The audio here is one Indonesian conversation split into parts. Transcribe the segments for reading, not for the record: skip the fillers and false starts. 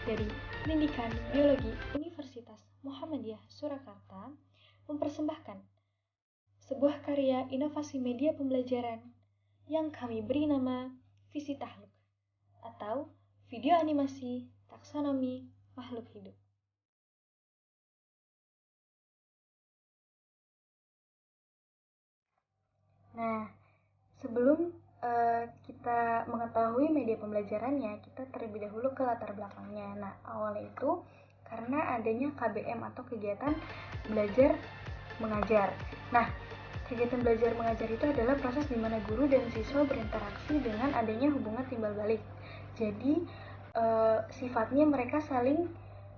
dari Pendidikan Biologi Universitas Muhammadiyah Surakarta mempersembahkan sebuah karya inovasi media pembelajaran yang kami beri nama Visi Tahluk atau video animasi taksonomi makhluk hidup. Nah, sebelum kita mengetahui media pembelajarannya, kita terlebih dahulu ke latar belakangnya. Nah, awalnya itu karena adanya KBM atau kegiatan belajar mengajar. Nah, kegiatan belajar mengajar itu adalah proses di mana guru dan siswa berinteraksi dengan adanya hubungan timbal balik. Jadi, sifatnya mereka saling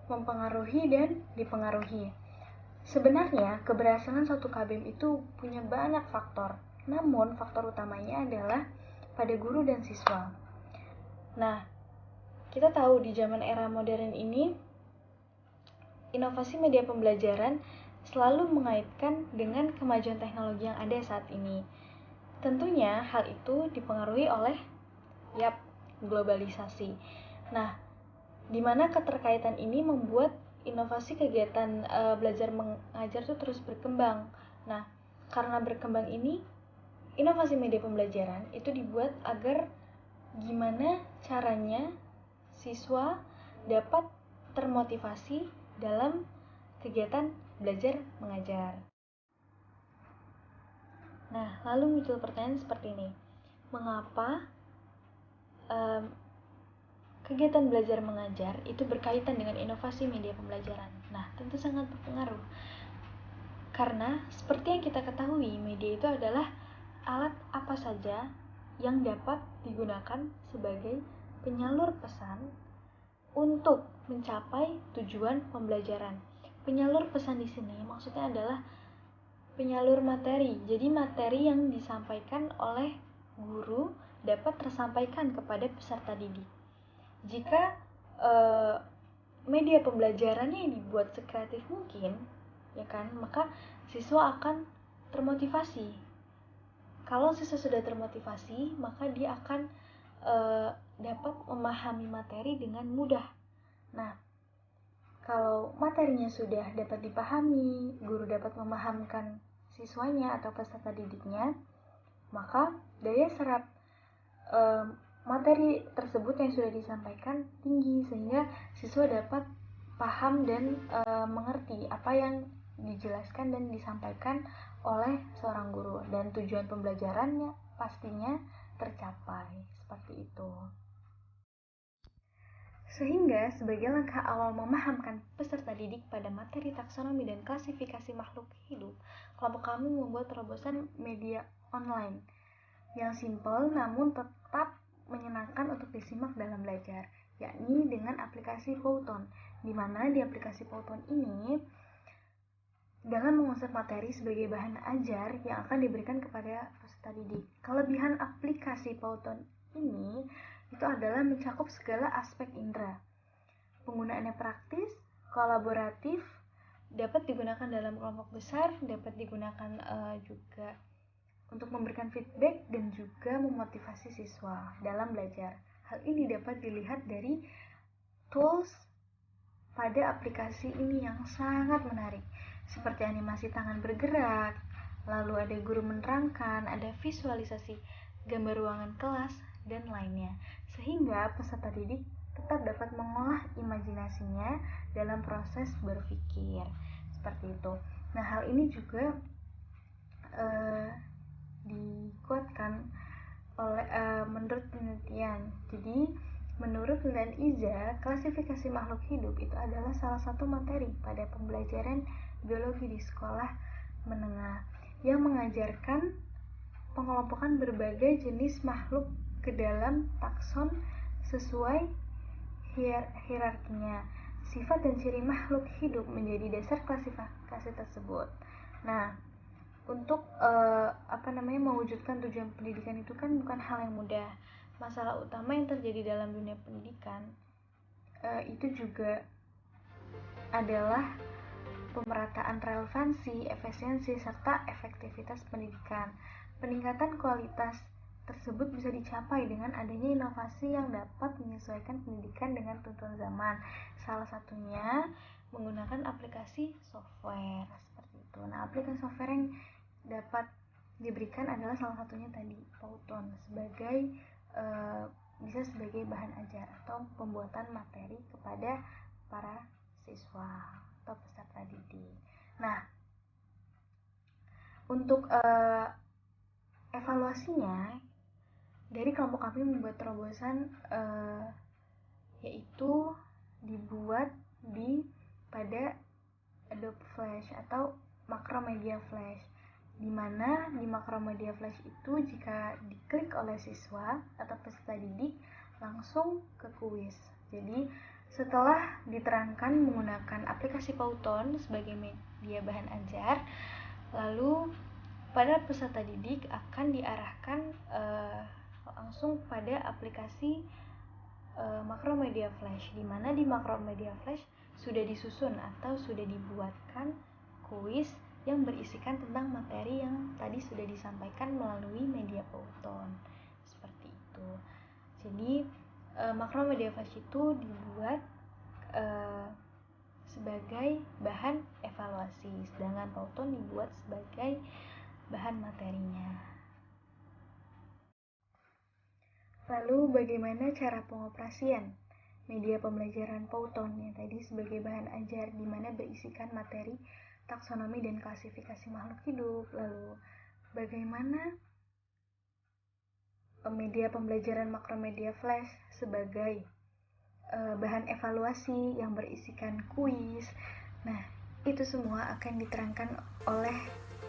mempengaruhi dan dipengaruhi. Sebenarnya, keberhasilan suatu KBM itu punya banyak faktor. Namun, faktor utamanya adalah pada guru dan siswa. Nah, kita tahu di zaman era modern ini, inovasi media pembelajaran selalu mengaitkan dengan kemajuan teknologi yang ada saat ini. Tentunya, hal itu dipengaruhi oleh globalisasi. Nah, di mana keterkaitan ini membuat inovasi kegiatan belajar mengajar itu terus berkembang. Nah, karena berkembang ini, inovasi media pembelajaran itu dibuat agar gimana caranya siswa dapat termotivasi dalam kegiatan belajar mengajar. Nah, lalu muncul pertanyaan seperti ini. Mengapa kegiatan belajar mengajar itu berkaitan dengan inovasi media pembelajaran? Nah, tentu sangat berpengaruh. Karena seperti yang kita ketahui, media itu adalah alat apa saja yang dapat digunakan sebagai penyalur pesan untuk mencapai tujuan pembelajaran. Penyalur pesan di sini maksudnya adalah penyalur materi. Jadi materi yang disampaikan oleh guru dapat tersampaikan kepada peserta didik. Jika media pembelajarannya dibuat sekreatif mungkin, ya kan, maka siswa akan termotivasi. Kalau siswa sudah termotivasi, maka dia akan dapat memahami materi dengan mudah. Nah, kalau materinya sudah dapat dipahami, guru dapat memahamkan siswanya atau peserta didiknya, maka daya serap materi tersebut yang sudah disampaikan tinggi, sehingga siswa dapat paham dan mengerti apa yang dijelaskan dan disampaikan oleh seorang guru, dan tujuan pembelajarannya pastinya tercapai. Seperti itu. Sehingga sebagai langkah awal memahamkan peserta didik pada materi taksonomi dan klasifikasi makhluk hidup, kelompok kami membuat terobosan media online yang simpel namun tetap menyenangkan untuk disimak dalam belajar, yakni dengan aplikasi Powtoon, di mana di aplikasi Powtoon ini dengan mengunsur materi sebagai bahan ajar yang akan diberikan kepada peserta didik. Kelebihan aplikasi Powtoon ini itu adalah mencakup segala aspek indera. Penggunaannya praktis, kolaboratif, dapat digunakan dalam kelompok besar, dapat digunakan juga untuk memberikan feedback dan juga memotivasi siswa dalam belajar. Hal ini dapat dilihat dari tools pada aplikasi ini yang sangat menarik, seperti animasi tangan bergerak, lalu ada guru menerangkan, ada visualisasi gambar ruangan kelas, dan lainnya, sehingga peserta didik tetap dapat mengolah imajinasinya dalam proses berpikir. Seperti itu. Nah, hal ini juga dikuatkan oleh menurut penelitian. Jadi, menurut penelitian IZA, klasifikasi makhluk hidup itu adalah salah satu materi pada pembelajaran biologi di sekolah menengah yang mengajarkan pengelompokan berbagai jenis makhluk ke dalam takson sesuai hierarkinya. Sifat dan ciri makhluk hidup menjadi dasar klasifikasi tersebut. Nah, untuk mewujudkan tujuan pendidikan itu kan bukan hal yang mudah. Masalah utama yang terjadi dalam dunia pendidikan itu juga adalah pemerataan relevansi, efisiensi, serta efektivitas pendidikan. Peningkatan kualitas tersebut bisa dicapai dengan adanya inovasi yang dapat menyesuaikan pendidikan dengan tuntutan zaman. Salah satunya menggunakan aplikasi software seperti itu. Nah, aplikasi software yang dapat diberikan adalah salah satunya tadi Pauton sebagai bisa sebagai bahan ajar atau pembuatan materi kepada para siswa atau peserta didik. Nah, untuk evaluasinya dari kelompok kami membuat terobosan yaitu dibuat pada Adobe Flash atau Macromedia Flash, di mana di Macromedia Flash itu jika diklik oleh siswa atau peserta didik langsung ke kuis. Jadi setelah diterangkan menggunakan aplikasi Pauton sebagai media bahan ajar, lalu pada peserta didik akan diarahkan langsung pada aplikasi Macromedia Flash, di mana di Macromedia Flash sudah disusun atau sudah dibuatkan kuis yang berisikan tentang materi yang tadi sudah disampaikan melalui media Pauton. Seperti itu. Jadi Macromedia Flash itu dibuat sebagai bahan evaluasi, sedangkan Pauton dibuat sebagai bahan materinya. Lalu bagaimana cara pengoperasian media pembelajaran Pauton yang tadi sebagai bahan ajar di mana berisikan materi taksonomi dan klasifikasi makhluk hidup? Lalu bagaimana media pembelajaran Macromedia Flash sebagai bahan evaluasi yang berisikan kuis? Nah, itu semua akan diterangkan oleh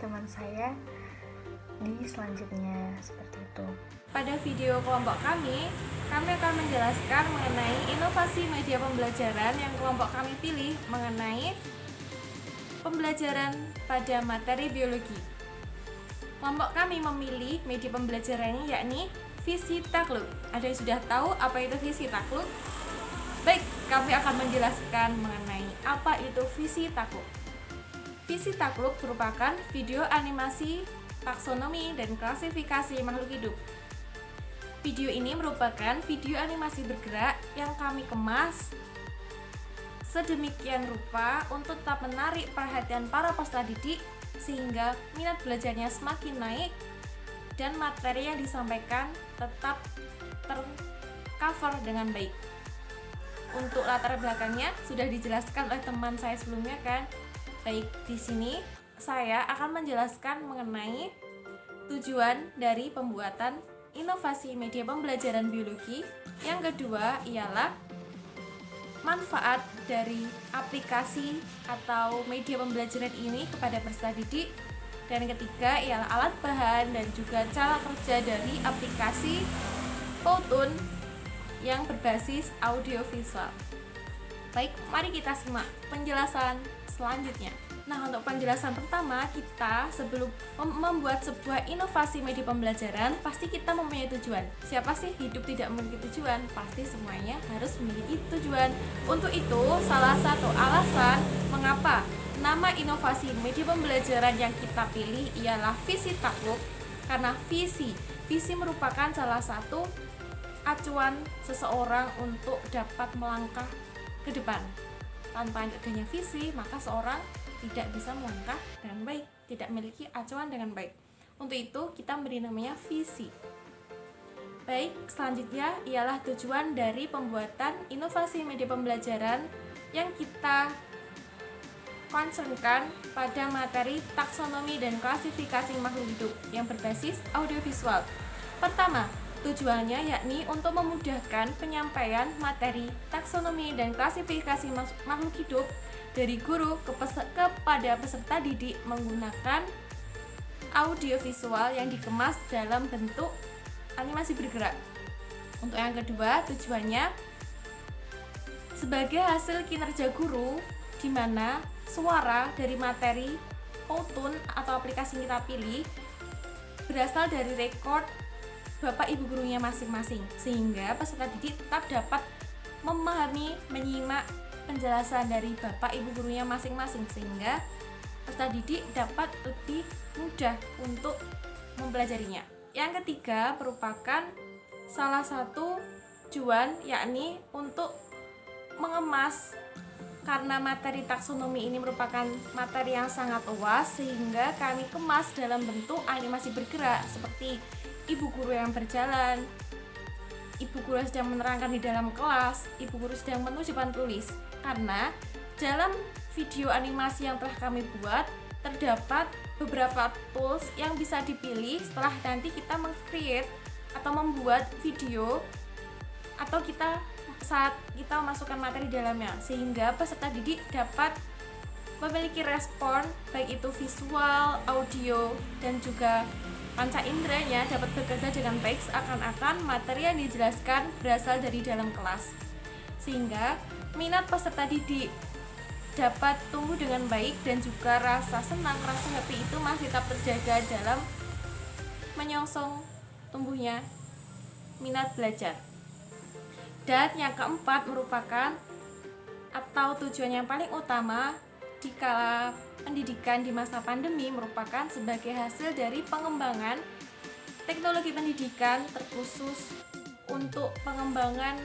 teman saya di selanjutnya, seperti itu. Pada video kelompok kami akan menjelaskan mengenai inovasi media pembelajaran yang kelompok kami pilih mengenai pembelajaran pada materi biologi. Kelompok kami memilih media pembelajarannya yakni Visi Takluk. Ada yang sudah tahu apa itu Visi Takluk? Baik, kami akan menjelaskan mengenai apa itu Visi Takluk. Visi Takluk merupakan video animasi taksonomi dan klasifikasi makhluk hidup. Video ini merupakan video animasi bergerak yang kami kemas sedemikian rupa untuk tetap menarik perhatian para peserta didik sehingga minat belajarnya semakin naik dan materi yang disampaikan tetap tercover dengan baik. Untuk latar belakangnya sudah dijelaskan oleh teman saya sebelumnya kan. Baik, di sini saya akan menjelaskan mengenai tujuan dari pembuatan inovasi media pembelajaran biologi. Yang kedua ialah manfaat dari aplikasi atau media pembelajaran ini kepada peserta didik. Dan ketiga ialah alat bahan dan juga cara kerja dari aplikasi Pauton yang berbasis audiovisual. Baik, mari kita simak penjelasan selanjutnya. Nah, untuk penjelasan pertama, kita sebelum membuat sebuah inovasi media pembelajaran, pasti kita mempunyai tujuan. Siapa sih hidup tidak memiliki tujuan? Pasti semuanya harus memiliki tujuan. Untuk itu, salah satu alasan mengapa nama inovasi media pembelajaran yang kita pilih ialah Visi Takluk, karena visi merupakan salah satu acuan seseorang untuk dapat melangkah ke depan. Tanpa adanya visi, maka seorang tidak bisa melangkah dengan baik, tidak memiliki acuan dengan baik. Untuk itu, kita beri namanya visi. Baik, selanjutnya ialah tujuan dari pembuatan inovasi media pembelajaran yang kita concernkan pada materi taksonomi dan klasifikasi makhluk hidup yang berbasis audiovisual. Pertama, tujuannya yakni untuk memudahkan penyampaian materi taksonomi dan klasifikasi makhluk hidup dari guru kepada peserta didik menggunakan audiovisual yang dikemas dalam bentuk animasi bergerak. Untuk yang kedua, tujuannya sebagai hasil kinerja guru di mana suara dari materi Pauton atau aplikasi yang kita pilih berasal dari rekod Bapak Ibu gurunya masing-masing, sehingga peserta didik tetap dapat memahami, menyimak penjelasan dari Bapak Ibu gurunya masing-masing, sehingga peserta didik dapat lebih mudah untuk mempelajarinya. Yang ketiga merupakan salah satu tujuan, yakni untuk mengemas, karena materi taksonomi ini merupakan materi yang sangat luas, sehingga kami kemas dalam bentuk animasi bergerak seperti ibu guru yang berjalan, ibu guru sedang menerangkan di dalam kelas, ibu guru sedang menuju papan tulis. Karena dalam video animasi yang telah kami buat terdapat beberapa tools yang bisa dipilih setelah nanti kita meng-create atau membuat video, atau saat kita memasukkan materi dalamnya, sehingga peserta didik dapat memiliki respon baik itu visual, audio, dan juga panca inderanya dapat bekerja dengan baik seakan-akan materi yang dijelaskan berasal dari dalam kelas, sehingga minat peserta didik dapat tumbuh dengan baik, dan juga rasa senang, rasa happy itu masih tetap terjaga dalam menyongsong tumbuhnya minat belajar. Dan yang keempat merupakan atau tujuan yang paling utama dikala pendidikan di masa pandemi merupakan sebagai hasil dari pengembangan teknologi pendidikan terkhusus untuk pengembangan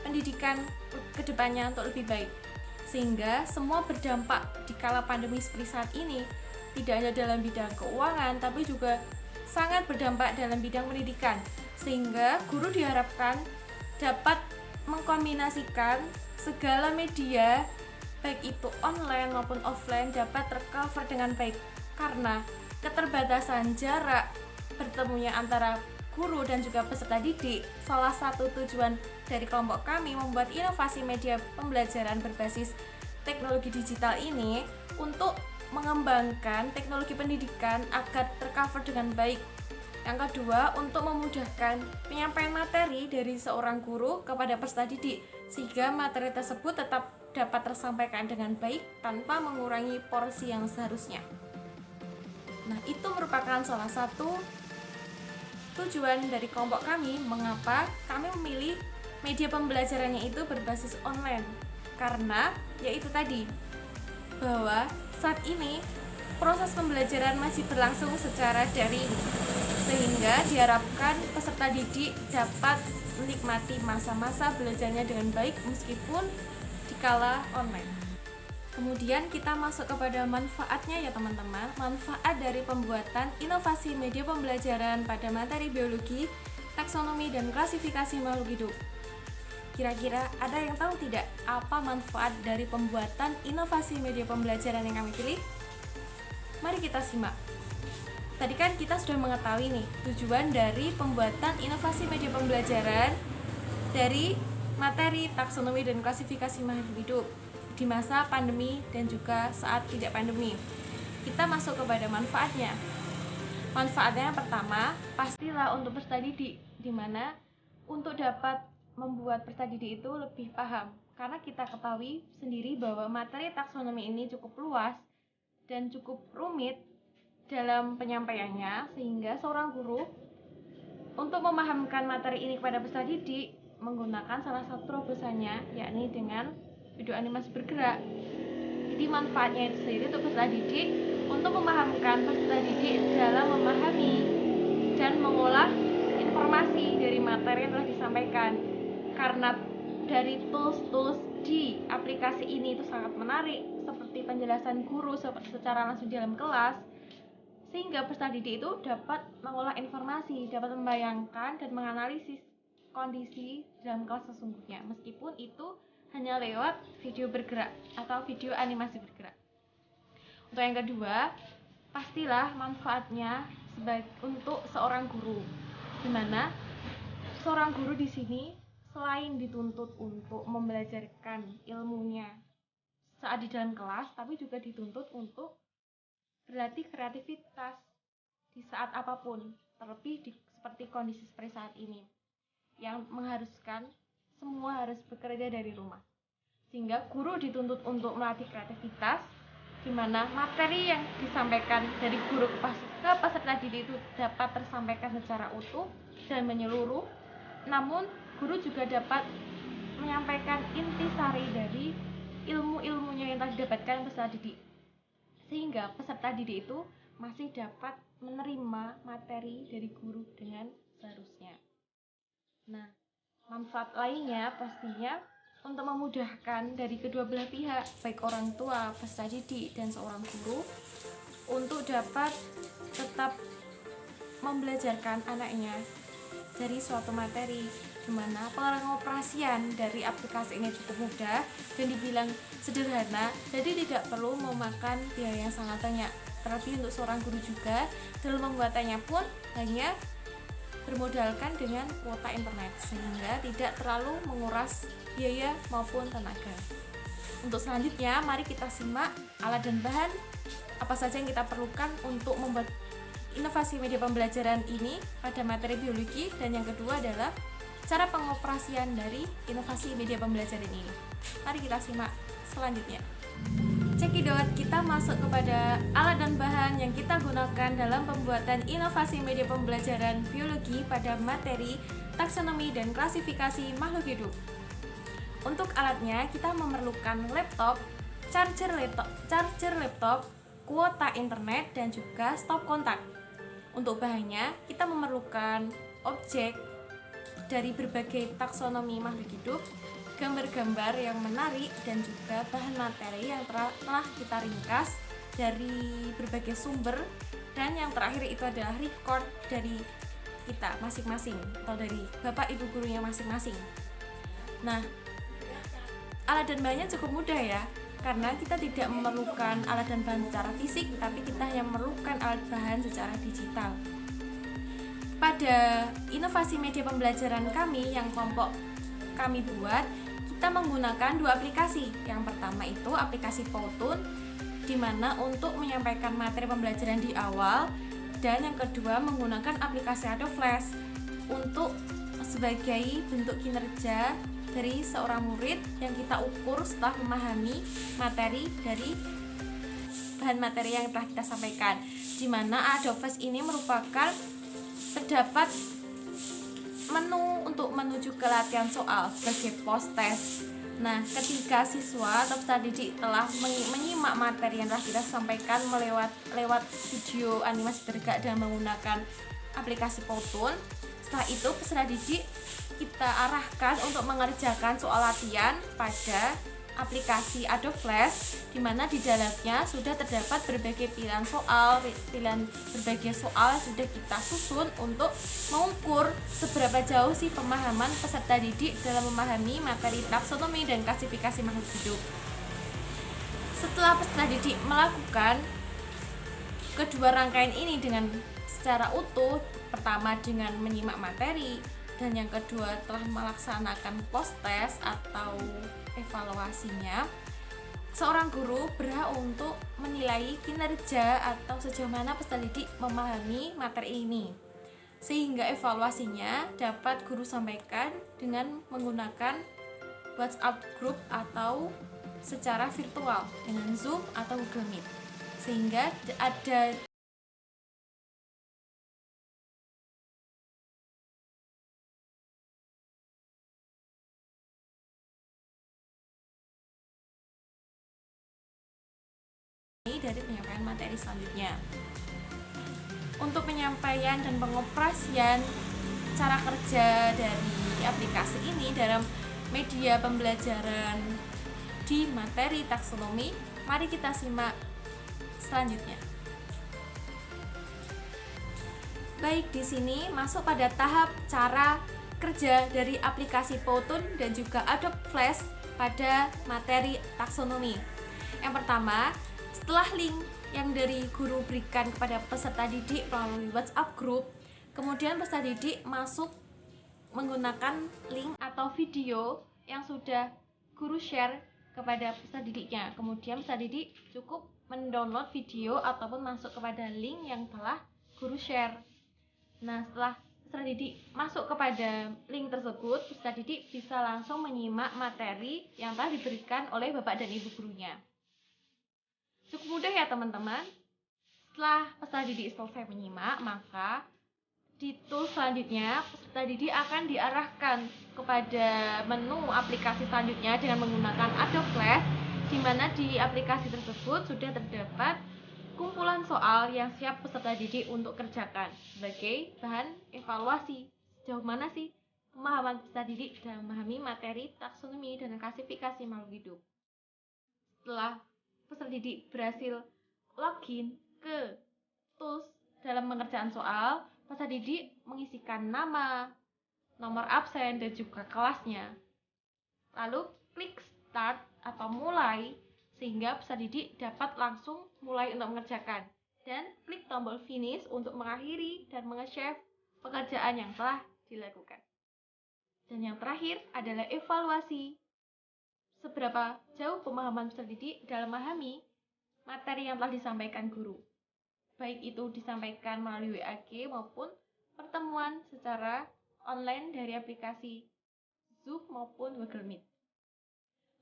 pendidikan kedepannya untuk lebih baik, sehingga semua berdampak dikala pandemi seperti saat ini, tidak hanya dalam bidang keuangan tapi juga sangat berdampak dalam bidang pendidikan, sehingga guru diharapkan dapat mengkombinasikan segala media baik itu online maupun offline dapat tercover dengan baik, karena keterbatasan jarak bertemunya antara guru dan juga peserta didik. Salah satu tujuan dari kelompok kami membuat inovasi media pembelajaran berbasis teknologi digital ini untuk mengembangkan teknologi pendidikan agar tercover dengan baik. Yang kedua, untuk memudahkan penyampaian materi dari seorang guru kepada peserta didik, sehingga materi tersebut tetap dapat tersampaikan dengan baik tanpa mengurangi porsi yang seharusnya. Nah, itu merupakan salah satu tujuan dari kelompok kami, mengapa kami memilih media pembelajarannya itu berbasis online. Karena yaitu tadi, bahwa saat ini proses pembelajaran masih berlangsung secara daring, sehingga diharapkan peserta didik dapat menikmati masa-masa belajarnya dengan baik meskipun dikala online. Kemudian kita masuk kepada manfaatnya ya teman-teman. Manfaat dari pembuatan inovasi media pembelajaran pada materi biologi, taksonomi, dan klasifikasi makhluk hidup. Kira-kira ada yang tahu tidak apa manfaat dari pembuatan inovasi media pembelajaran yang kami pilih? Mari kita simak. Tadi kan kita sudah mengetahui nih tujuan dari pembuatan inovasi media pembelajaran dari materi taksonomi dan klasifikasi makhluk hidup di masa pandemi dan juga saat tidak pandemi. Kita masuk kepada manfaatnya. Manfaatnya yang pertama, pastilah untuk peserta didik, di mana untuk dapat membuat peserta didik itu lebih paham. Karena kita ketahui sendiri bahwa materi taksonomi ini cukup luas dan cukup rumit dalam penyampaiannya, sehingga seorang guru untuk memahamkan materi ini kepada peserta didik menggunakan salah satu terobosannya, yakni dengan video animasi bergerak. Jadi manfaatnya itu sendiri untuk peserta didik untuk memahamkan peserta didik dalam memahami dan mengolah informasi dari materi yang telah disampaikan. Karena dari tools-tools di aplikasi ini itu sangat menarik, seperti penjelasan guru secara langsung dalam kelas, sehingga peserta didik itu dapat mengolah informasi, dapat membayangkan dan menganalisis kondisi dalam kelas sesungguhnya, meskipun itu hanya lewat video bergerak atau video animasi bergerak. Untuk yang kedua, pastilah manfaatnya untuk seorang guru, di mana seorang guru di sini selain dituntut untuk membelajarkan ilmunya saat di dalam kelas, tapi juga dituntut untuk berlatih kreativitas di saat apapun, terlebih seperti kondisi seperti saat ini yang mengharuskan semua harus bekerja dari rumah, sehingga guru dituntut untuk melatih kreativitas, di mana materi yang disampaikan dari guru ke peserta didik itu dapat tersampaikan secara utuh dan menyeluruh, namun guru juga dapat menyampaikan intisari dari ilmu-ilmunya yang telah didapatkan peserta didik, sehingga peserta didik itu masih dapat menerima materi dari guru dengan seharusnya. Nah, manfaat lainnya pastinya untuk memudahkan dari kedua belah pihak, baik orang tua, peserta didik, dan seorang guru, untuk dapat tetap membelajarkan anaknya dari suatu materi, di mana pengoperasian dari aplikasi ini cukup mudah dan dibilang sederhana, jadi tidak perlu memakan biaya yang sangat banyak. Terlebih untuk seorang guru juga, dalam membuatannya pun hanya bermodalkan dengan kuota internet, sehingga tidak terlalu menguras biaya maupun tenaga. Untuk selanjutnya, mari kita simak alat dan bahan apa saja yang kita perlukan untuk membuat inovasi media pembelajaran ini pada materi biologi, dan yang kedua adalah cara pengoperasian dari inovasi media pembelajaran ini. Mari kita simak selanjutnya. Cekidot, kita masuk kepada alat dan bahan yang kita gunakan dalam pembuatan inovasi media pembelajaran biologi pada materi taksonomi dan klasifikasi makhluk hidup. Untuk alatnya, kita memerlukan laptop, charger laptop, kuota internet, dan juga stop kontak. Untuk bahannya, kita memerlukan objek dari berbagai taksonomi makhluk hidup, gambar-gambar yang menarik, dan juga bahan materi yang telah kita ringkas dari berbagai sumber, dan yang terakhir itu adalah record dari kita masing-masing atau dari bapak ibu gurunya masing-masing. Nah, alat dan bahannya cukup mudah ya, karena kita tidak memerlukan alat dan bahan secara fisik, tapi kita hanya memerlukan alat bahan secara digital. Pada inovasi media pembelajaran kami yang kelompok kami buat, kita menggunakan dua aplikasi. Yang pertama itu aplikasi Powtoon, di mana untuk menyampaikan materi pembelajaran di awal, dan yang kedua menggunakan aplikasi Adobe Flash untuk sebagai bentuk kinerja dari seorang murid yang kita ukur setelah memahami materi dari bahan materi yang telah kita sampaikan, di mana Adobe Flash ini merupakan terdapat menu untuk menuju ke latihan soal sebagai post test. Nah, ketika siswa atau peserta didik telah menyimak materi yang telah kita sampaikan lewat video animasi bergerak dan menggunakan aplikasi Powtoon, setelah itu peserta didik kita arahkan untuk mengerjakan soal latihan pada aplikasi Adobe Flash, di mana di dalamnya sudah terdapat berbagai pilihan berbagai soal sudah kita susun untuk mengukur seberapa jauh sih pemahaman peserta didik dalam memahami materi taksonomi dan klasifikasi makhluk hidup. Setelah peserta didik melakukan kedua rangkaian ini dengan secara utuh, pertama dengan menyimak materi, dan yang kedua telah melaksanakan post test atau evaluasinya, seorang guru berhak untuk menilai kinerja atau sejauh mana peserta didik memahami materi ini, sehingga evaluasinya dapat guru sampaikan dengan menggunakan WhatsApp group atau secara virtual dengan Zoom atau Google Meet, sehingga ada dari penyampaian materi selanjutnya. Untuk penyampaian dan pengoperasian cara kerja dari aplikasi ini dalam media pembelajaran di materi taksonomi, mari kita simak selanjutnya. Baik, di sini masuk pada tahap cara kerja dari aplikasi Powtoon dan juga Adobe Flash pada materi taksonomi. Yang pertama, setelah link yang dari guru berikan kepada peserta didik melalui WhatsApp group, kemudian peserta didik masuk menggunakan link atau video yang sudah guru share kepada peserta didiknya. Kemudian peserta didik cukup mendownload video ataupun masuk kepada link yang telah guru share. Nah, setelah peserta didik masuk kepada link tersebut, peserta didik bisa langsung menyimak materi yang telah diberikan oleh bapak dan ibu gurunya. Cukup mudah ya teman-teman. Setelah peserta didik selesai menyimak, maka di tools selanjutnya peserta didik akan diarahkan kepada menu aplikasi selanjutnya dengan menggunakan Adobe Flash, di mana di aplikasi tersebut sudah terdapat kumpulan soal yang siap peserta didik untuk kerjakan sebagai bahan evaluasi. Sejauh mana sih pemahaman peserta didik dalam memahami materi taksonomi dan klasifikasi makhluk hidup? Setelah peserta didik berhasil login ke tools dalam pengerjaan soal, peserta didik mengisikan nama, nomor absen, dan juga kelasnya. Lalu klik start atau mulai sehingga peserta didik dapat langsung mulai untuk mengerjakan. Dan klik tombol finish untuk mengakhiri dan menge-save pekerjaan yang telah dilakukan. Dan yang terakhir adalah evaluasi. Seberapa jauh pemahaman peserta didik dalam memahami materi yang telah disampaikan guru. Baik itu disampaikan melalui WAG maupun pertemuan secara online dari aplikasi Zoom maupun Google Meet.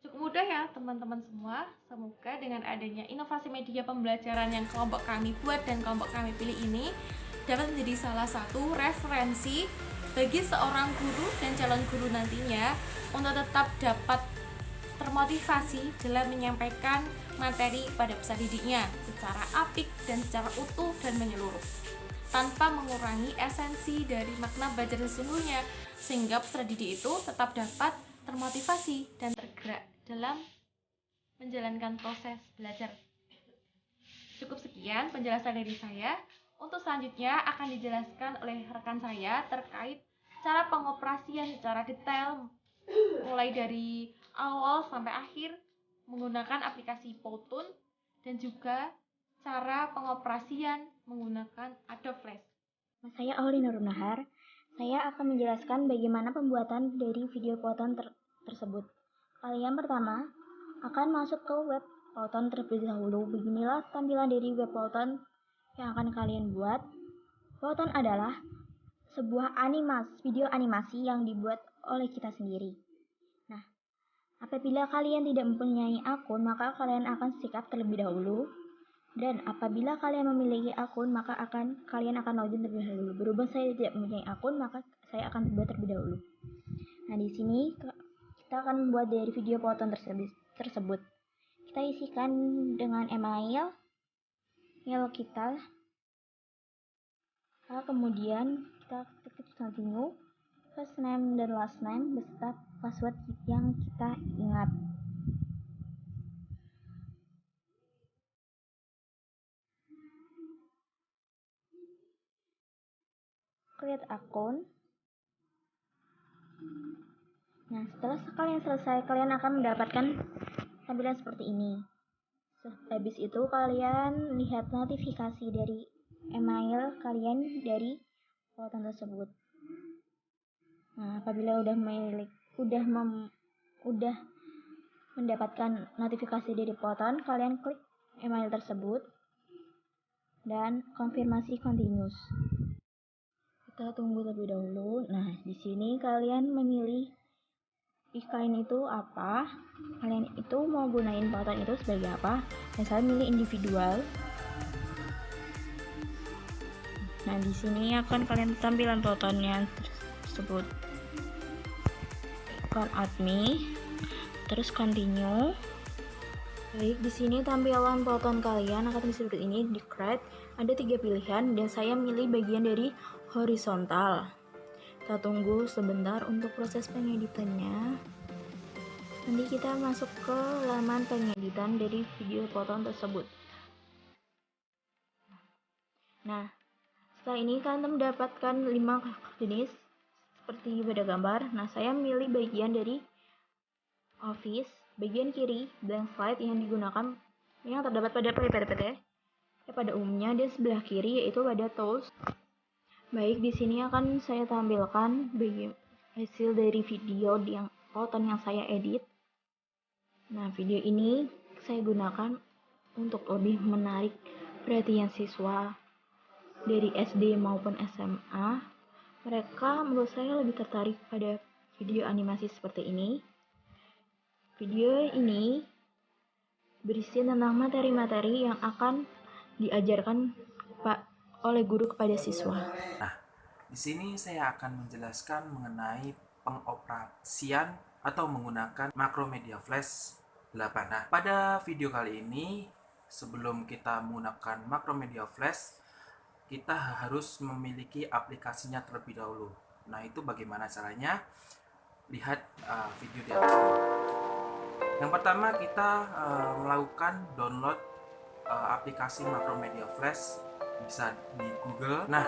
Cukup mudah ya teman-teman semua. Semoga dengan adanya inovasi media pembelajaran yang kelompok kami buat dan kelompok kami pilih ini dapat menjadi salah satu referensi bagi seorang guru dan calon guru nantinya untuk tetap dapat termotivasi dalam menyampaikan materi pada peserta didiknya secara apik dan secara utuh dan menyeluruh tanpa mengurangi esensi dari makna belajar sesungguhnya, sehingga peserta didik itu tetap dapat termotivasi dan tergerak dalam menjalankan proses belajar. Cukup sekian penjelasan dari saya. Untuk selanjutnya akan dijelaskan oleh rekan saya terkait cara pengoperasian secara detail mulai dari awal sampai akhir menggunakan aplikasi Powtoon dan juga cara pengoperasian menggunakan Adobe Flash. Saya Aulia Nurunahar. Saya akan menjelaskan bagaimana pembuatan dari video Powtoon tersebut. Kalian pertama akan masuk ke web Powtoon terlebih dahulu. Beginilah tampilan dari web Powtoon yang akan kalian buat. Powtoon adalah sebuah video animasi yang dibuat oleh kita sendiri. Nah, apabila kalian tidak mempunyai akun, maka kalian akan siap terlebih dahulu. Dan apabila kalian memiliki akun, maka kalian akan login terlebih dahulu. Berhubung saya tidak mempunyai akun, maka saya akan buat terlebih dahulu. Nah, di sini kita akan membuat dari video Powtoon tersebut. Kita isikan dengan email kita. Kemudian kita klik continue, first name dan last name beserta password yang kita ingat. Create akun. Nah, setelah kalian selesai, kalian akan mendapatkan tampilan seperti ini. Habis itu kalian lihat notifikasi dari email kalian dari Powtoon tersebut. Nah, apabila udah mendapatkan notifikasi dari Powtoon, kalian klik email tersebut dan konfirmasi continuous. Kita tunggu terlebih dahulu. Nah, di sini kalian memilih kalian itu apa, kalian itu mau gunain Powtoon itu sebagai apa. Dan saya milih individual. Nah, di sini akan kalian tampilan Powtoonnya tersebut. Klik add me, terus continue. Baik, di sini tampilan Powtoon kalian akan seperti ini. Di create ada 3 pilihan dan saya milih bagian dari horizontal. Kita tunggu sebentar untuk proses pengeditannya. Nanti kita masuk ke laman pengeditan dari video Powtoon tersebut. Nah, setelah ini kalian mendapatkan 5 jenis seperti pada gambar. Nah, saya milih bagian dari Office, bagian kiri blank slide yang digunakan yang terdapat pada PPT. Pada umumnya di sebelah kiri yaitu pada tools. Baik, di sini akan saya tampilkan hasil dari video yang Powtoon yang saya edit. Nah, video ini saya gunakan untuk lebih menarik perhatian siswa dari SD maupun SMA. Mereka menurut saya lebih tertarik pada video animasi seperti ini. Video ini berisi tentang materi-materi yang akan diajarkan oleh guru kepada siswa. Nah, di sini saya akan menjelaskan mengenai pengoperasian atau menggunakan Macromedia Flash 8. Nah, pada video kali ini sebelum kita menggunakan Macromedia Flash, kita harus memiliki aplikasinya terlebih dahulu. Nah, itu bagaimana caranya? Lihat video di atas ini. Yang pertama, kita melakukan download aplikasi Macromedia Flash, bisa di Google. Nah,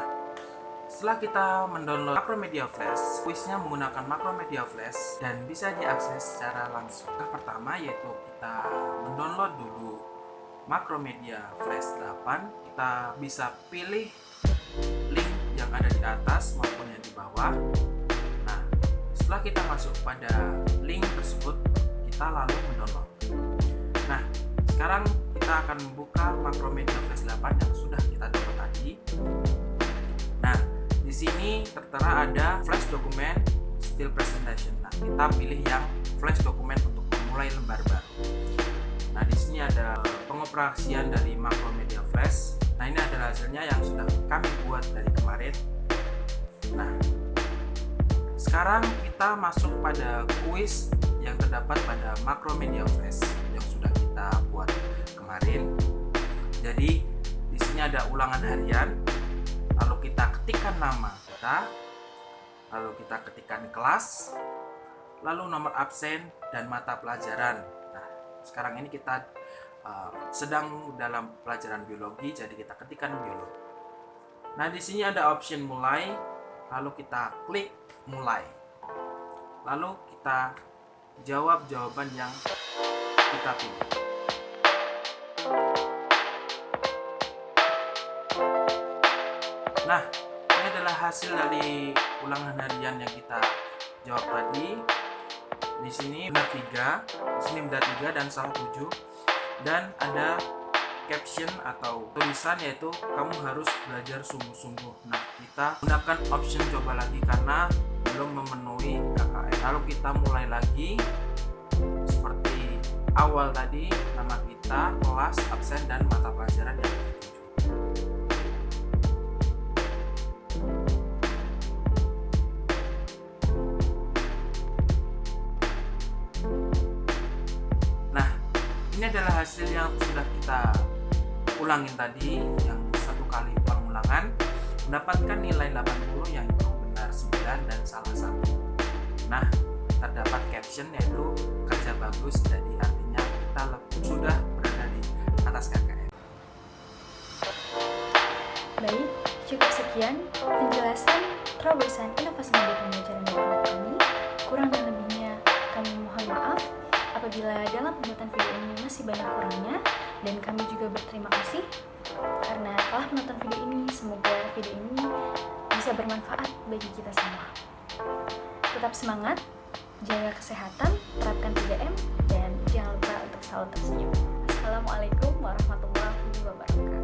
setelah kita mendownload Macromedia Flash, kuisnya menggunakan Macromedia Flash dan bisa diakses secara langsung. Yang pertama yaitu kita mendownload dulu Macromedia Flash 8. Kita bisa pilih link yang ada di atas maupun yang di bawah. Nah, setelah kita masuk pada link tersebut, kita lalu mendownload. Nah, sekarang kita akan membuka Macromedia Flash 8 yang sudah kita download tadi. Nah, di sini tertera ada flash dokumen still presentation. Nah, kita pilih yang flash dokumen untuk memulai lembar baru. Nah, di sini ada pengoperasian dari Macromedia Flash. Nah, ini adalah hasilnya yang sudah kami buat dari kemarin. Nah, sekarang kita masuk pada kuis yang terdapat pada Macromedia Flash yang sudah kita buat kemarin. Jadi, di sini ada ulangan harian. Lalu kita ketikkan nama kita, lalu kita ketikkan kelas, lalu nomor absen dan mata pelajaran. Nah, sekarang ini kita sedang dalam pelajaran biologi, jadi kita ketikkan biologi. Nah, di sini ada option mulai, lalu kita klik mulai. Lalu kita jawab jawaban yang kita pilih. Nah, ini adalah hasil dari ulangan harian yang kita jawab tadi. Di sini benar 3, di sini benar 3 dan salah 7. Dan ada caption atau tulisan yaitu kamu harus belajar sungguh-sungguh. Nah, kita gunakan option coba lagi karena belum memenuhi KKN. Lalu kita mulai lagi seperti awal tadi, nama kita, kelas, absen dan mata pelajaran yang kita tuju. Ini adalah hasil yang sudah kita ulangin tadi, yang satu kali pengulangan mendapatkan nilai 80 yang itu benar 9 dan salah 1. Nah, terdapat caption yaitu kerja bagus, jadi artinya kita sudah berada di atas KKN. Baik, cukup sekian penjelasan terobosan inovasi media pembelajaran dari kami. Kurang dan lebihnya kami mohon maaf apabila dalam pembuatan video ini masih banyak kurangnya, dan kami juga berterima kasih karena telah menonton video ini. Semoga video ini bisa bermanfaat bagi kita semua. Tetap semangat, jaga kesehatan, terapkan 3M, dan jangan lupa untuk selalu tersenyum. Assalamualaikum warahmatullahi wabarakatuh.